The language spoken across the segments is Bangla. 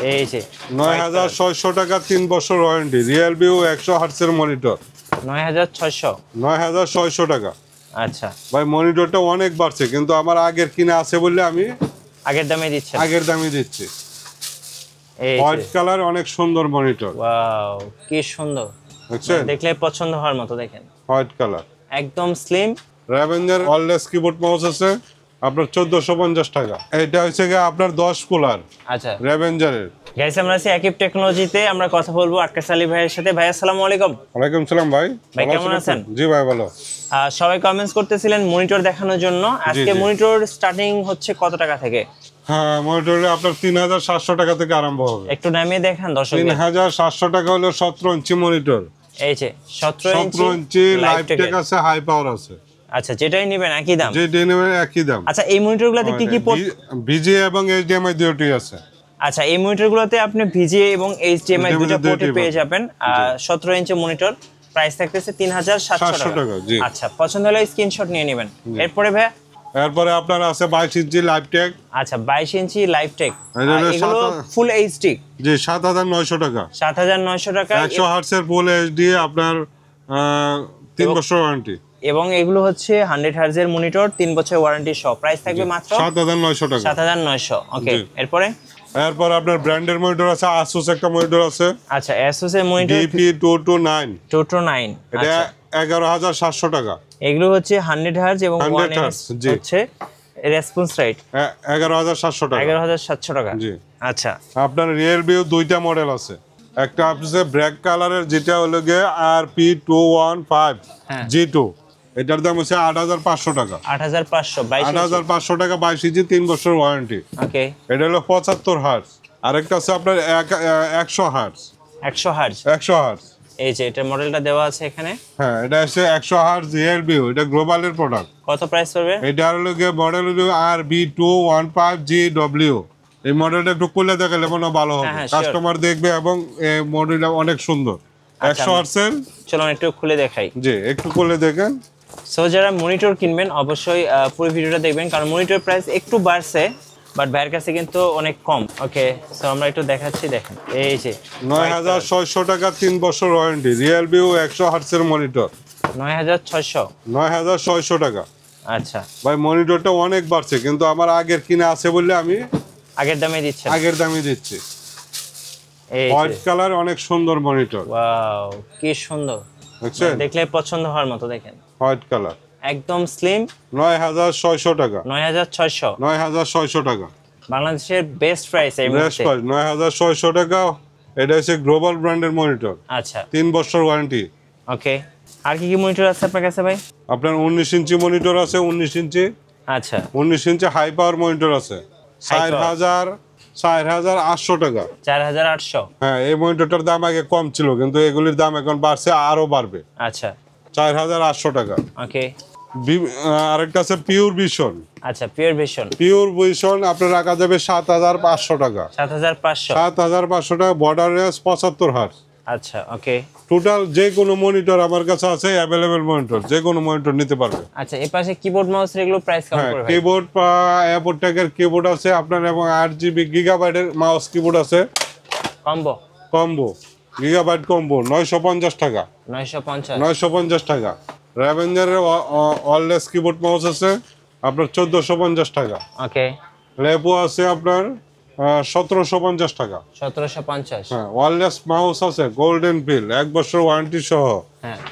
এই যে 9600 টাকা 3 বছর ওয়ারেন্টি রিয়েলভিউ 100 হার্টজের মনিটর 9600। 9600 টাকা। আচ্ছা ভাই মনিটরটা অনেক বাড়ছে কিন্তু আমার আগের কিনা আছে বলে আমি আগের দামে দিচ্ছেন। আগের দামে দিচ্ছি। এই হোয়াইট কালার অনেক সুন্দর মনিটর। ওয়াও কি সুন্দর, বুঝছেন? দেখলে পছন্দ হওয়ার মতো। দেখেন হোয়াইট কালার একদম স্লিম। র্যাভেঞ্জার ওয়্যারলেস কিবোর্ড মাউস আছে আপনার 1450 টাকা। এটা হচ্ছে গিয়ে আপনার 10 কুলার আচ্ছা র্যাভেঞ্জারের। গাইস আমরা আছি একিপ টেকনোলজিতে, আমরা কথা বলবো আক্কাস আলী ভাইয়ের সাথে। ভাই আসসালামু আলাইকুম। ওয়ালাইকুম সালাম ভাই। ভাই ভালো কেমন আছেন? জি ভাই ভালো। সবাই কমেন্টস করতেছিলেন মনিটর দেখানোর জন্য। আজকে মনিটর স্টার্টিং হচ্ছে কত টাকা থেকে? হ্যাঁ মনিটরে আপনার 3700 টাকা থেকে আরম্ভ হবে। একটু নামিয়ে দেখান দর্শক। 3700 টাকা হলো 17 ইঞ্চি মনিটর। এই যে 17 ইঞ্চি লাইভ টেক আছে, হাই পাওয়ার আছে। আচ্ছা যেটাই নেবেন একই দাম? যেটাই নেবেন একই দাম। আচ্ছা এই মনিটরগুলোতে কি কি ভিজিএ এবং এইচডিএমআই দুটোই আছে। আচ্ছা এই মনিটরগুলোতে আপনি ভিজিএ এবং এইচডিএমআই দুটো পোর্টে পেয়ে যাবেন। 17 ইঞ্চি মনিটর, প্রাইস থাকতেছে 3700 টাকা। আচ্ছা পছন্দ হলে স্ক্রিনশট নিয়ে নেবেন। এরপরে ভাই এরপরে আপনার আছে 22 ইঞ্চি লাইভ টেক। আচ্ছা 22 ইঞ্চি লাইভ টেক, এগুলো ফুল এইচডি। জি 7900 টাকা। 7900 টাকা 100 হার্টজের ফুল এইচডি আপনার 3 বছর ওয়ারেন্টি। এবং এগুলো হচ্ছে 100 হার্জের মনিটর 3 বছর ওয়ারেন্টি সহ। প্রাইস থাকবে মাত্র 7900 টাকা। 7900। ওকে এরপর আপনার ব্র্যান্ডের মনিটর আছে, আসুস একটা মনিটর আছে। আচ্ছা আসুস এর মনিটর DP229 229 এটা 11700 টাকা। এগুলো হচ্ছে 100 হার্জ এবং 1 হচ্ছে রেসপন্স রাইট 11700 টাকা। 11700 টাকা। জি আচ্ছা আপনার রিয়েলভিউ দুইটা মডেল আছে। একটা আছে ব্ল্যাক কালারের যেটা হলো গিয়ে RP215 G2, এটার দাম হচ্ছে 8500 টাকা। 8500 টাকা 22 ইঞ্চি 3 বছর ওয়ারেন্টি। ওকে এটা হলো 75 হার্জ। আরেকটা আছে আপনার 100 হার্জ। 100 হার্জ 100 হার্জ এই যে এটা মডেলটা দেওয়া আছে এখানে। হ্যাঁ এটা হচ্ছে 100 হার্জ রিয়েলভিউ, এটা গ্লোবালের প্রোডাক্ট। কত প্রাইস পড়বে? এটা হলো গিয়ে মডেল হলো RB215GW। এই মডেলটা একটু খুলে দেখালে মনে ভালো হবে, কাস্টমার দেখবে এবং এই মডেলটা অনেক সুন্দর। 100 হার্জের। চলুন একটু খুলে দেখাই। জি একটু খুলে দেখেন। সো যারা মনিটর কিনবেন অবশ্যই পুরো ভিডিওটা দেখবেন, কারণ মনিটর প্রাইস একটু বাড়ছে বাট ভাইয়ের কাছে কিন্তু অনেক কম। ওকে সো আমরা একটু দেখাচ্ছি, দেখেন এই যে 9600 টাকা 3 বছর ওয়ারেন্টি রিয়েলভিউ 100 হার্টজের মনিটর 9600 টাকা। আচ্ছা ভাই মনিটরটা অনেক বাড়ছে কিন্তু আমার আগের কিনা আছে বলে আমি আগের দামে দিচ্ছি। এই হোয়াইট কালার অনেক সুন্দর মনিটর। ওয়াও কি সুন্দর, বুঝছেন? দেখলে পছন্দ হওয়ার মতো। দেখেন হোয়াইট কালার একদম স্লিম। 9600 টাকা। 9600 টাকা বাংলাদেশের বেস্ট প্রাইস এই মুহূর্তে। 9600 টাকা। এটা হচ্ছে গ্লোবাল ব্র্যান্ডের মনিটর। আচ্ছা 3 বছর ওয়ারেন্টি। ওকে আর কি কি মনিটর আছে আপনার কাছে ভাই? আপনার 19 ইঞ্চি মনিটর আছে, 19 ইঞ্চি। আচ্ছা 19 ইঞ্চি হাই পাওয়ার মনিটর আছে 4800 টাকা। 4800। হ্যাঁ এই মনিটরটার দাম আগে কম ছিল কিন্তু এগুলির দাম এখন বাড়ছে, আরো বাড়বে। আচ্ছা 4800 টাকা। ওকে আরেকটা আছে পিওর ভিশন। আচ্ছা পিওর ভিশন আপনার রাখা যাবে 7500 টাকা। 7500 টাকা। Border range 75 hertz. আচ্ছা ওকে টোটাল যে কোনো মনিটর আমার কাছে আছে, অ্যাভেলেবেল মনিটর, যে কোনো মনিটর নিতে পারবে। আচ্ছা এই পাশে কিবোর্ড মাউস এগুলো প্রাইস কেমন পড়বে? কিবোর্ড অ্যাপোটেকের কিবোর্ড আছে আপনার এবং 8GB গিগাবাইটের মাউস কিবোর্ড আছে। কম্বো গিগাবাইট কম্বো 950 টাকা। 950 টাকা। র্যাভেঞ্জারের ওয়্যারলেস কিবোর্ড মাউস আছে আপনার 1450 টাকা। ওকে লেপো আছে আপনার 1750 টাকা। 1750। হ্যাঁ ওয়্যারলেস মাউস আছে গোল্ডেন বিল 1 বছর ওয়ারেন্টি সহ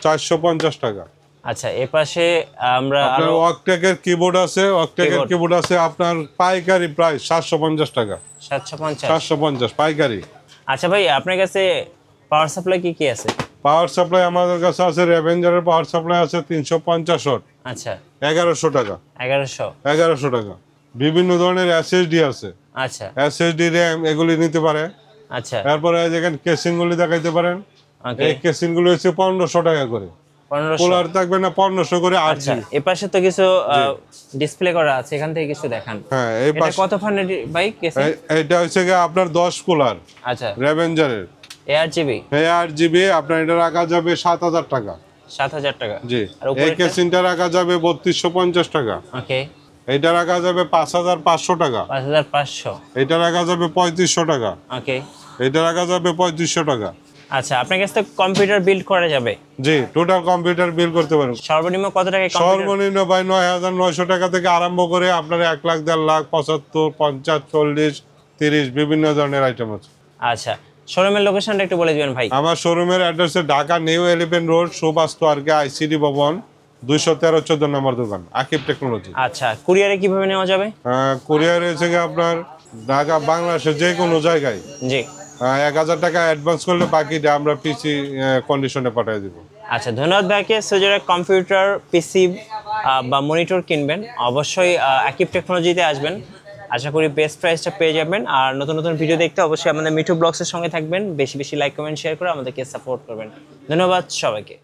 450 টাকা। আচ্ছা এই পাশে আমরা আপনার ওয়াকটেকের কিবোর্ড আছে, আপনার পাইকারি প্রাইস 750 টাকা। 750 পাইকারি। আচ্ছা ভাই আপনার কাছে পাওয়ার সাপ্লাই কি আছে? পাওয়ার সাপ্লাই আমাদের কাছে আছে র্যাভেঞ্জারের পাওয়ার সাপ্লাই আছে 350 ওয়াট। আচ্ছা 1100 টাকা। 1100 টাকা। বিভিন্ন ধরনের এসএসডি আছে। আচ্ছা এসএসডি র‍্যাম এগুলি নিতে পারে। আচ্ছা তারপরে দেখেন কেসিং গুলি দেখাইতে পারেন। এই কেসিং গুলো হচ্ছে 1500 টাকা করে। 1500 কুলার থাকবে না 1500 করে। আচ্ছা এই পাশে তো কিছু ডিসপ্লে করা আছে, এখান থেকে কিছু দেখান। হ্যাঁ এই পাশে কত ফান্ডের ভাই কেসিং? এটা হচ্ছে আপনার 10 কুলার। আচ্ছা র্যাভেঞ্জারের ARGB আপনার এটা রাখা যাবে 7000 টাকা। 7000 টাকা। জি এই কেসিংটা রাখা যাবে 3250 টাকা। ওকে এটা রাখা যাবে 5500 টাকা। 5500। এটা রাখা যাবে 3500 টাকা। ওকে। এটা রাখা যাবে 3500 টাকা। আচ্ছা, আপনার কাছে কম্পিউটার বিল্ড করা যাবে? জি, টোটাল কম্পিউটার বিল করতে পারবেন। সর্বনিম্ন কত টাকা? সর্বনিম্ন ভাই 9900 টাকা থেকে আরম্ভ করে আপনার 1 লাখ, 1.5 লাখ, 75, 50, 40, 30 বিভিন্ন ধরনের আইটেম আছে। আচ্ছা, শোরুমের লোকেশনটা একটু বলে দিবেন ভাই। আমার শোরুমের address Dhaka new 11 road, Subhash স্কয়ারকে আইসিডি ভবন, 213 14 নম্বর দোকান, আকিব টেকনোলজি। আচ্ছা, কুরিয়ারে কিভাবে নেওয়া যাবে? কুরিয়ার এসে আপনার ঢাকা, বাংলাদেশের যে কোনো জায়গায় জি। 1000 টাকা অ্যাডভান্স করলে বাকিটা আমরা পিসি কন্ডিশনে পাঠিয়ে দিব। আচ্ছা, ধন্যবাদ ভাইকে। সো যারা কম্পিউটার, পিসি বা মনিটর কিনবেন অবশ্যই আকিব টেকনোলজিতে আসবেন। আশা করি বেস্ট প্রাইসটা পেয়ে যাবেন। আর নতুন নতুন ভিডিও দেখতে অবশ্যই আমাদের মিঠু ব্লগসের সঙ্গে থাকবেন। বেশি বেশি লাইক, কমেন্ট, শেয়ার করে আমাদেরকে সাপোর্ট করবেন। ধন্যবাদ সবাইকে।